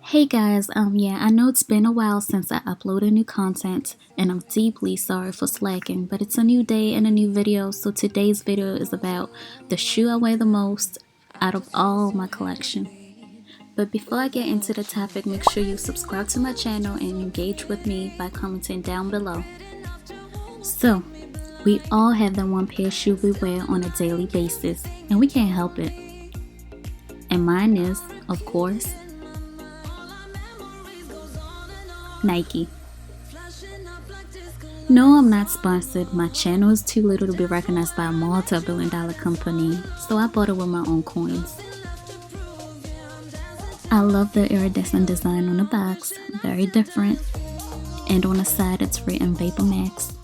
Hey guys, yeah, I know it's been a while since I uploaded new content, and I'm deeply sorry for slacking, but it's a new day and a new video, so today's video is about the shoe I wear the most out of all my collection. But before I get into the topic, make sure you subscribe to my channel and engage with me by commenting down below. So, we all have that one pair of shoes we wear on a daily basis, and we can't help it. And mine is, of course, Nike. No, I'm not sponsored. My channel is too little to be recognized by a multi-billion-dollar company, so I bought it with my own coins. I love the iridescent design on the box, very different, and on the side it's written Vapormax.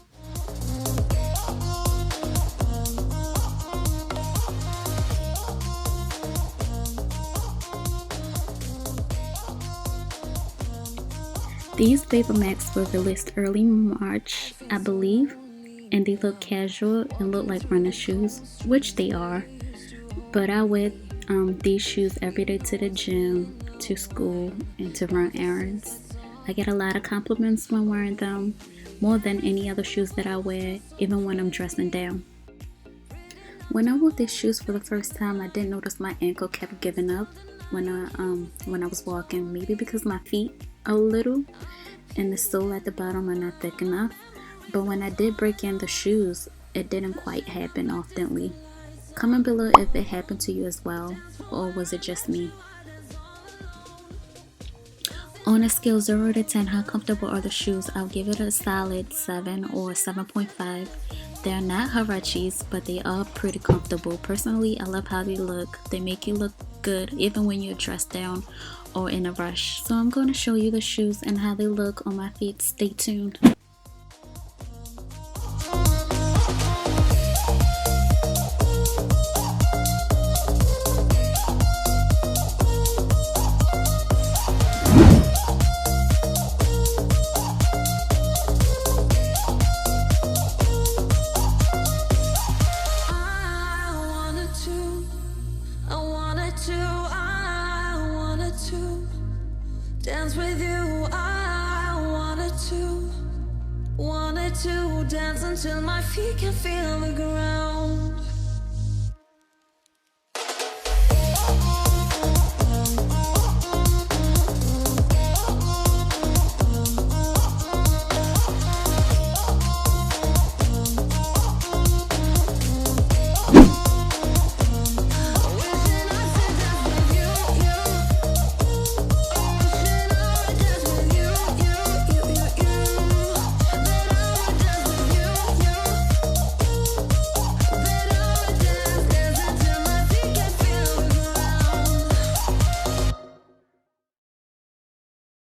These Vapormax were released early March, I believe, and they look casual and look like running shoes, which they are. But I wear these shoes every day to the gym, to school, and to run errands. I get a lot of compliments when wearing them, more than any other shoes that I wear, even when I'm dressing down. When I wore these shoes for the first time, I didn't notice my ankle kept giving up when I was walking, maybe because my feet are little and the sole at the bottom are not thick enough. But when I did break in the shoes, it didn't quite happen oftenly. Comment below if it happened to you as well, or was it just me? On a scale 0 to 10, how comfortable are the shoes? I'll give it a solid 7 or 7.5. They're not Huaraches, but they are pretty comfortable. Personally, I love how they look. They make you look good even when you're dressed down or in a rush. So I'm going to show you the shoes and how they look on my feet. Stay tuned. Dance with you, I wanted to dance until my feet can feel the ground.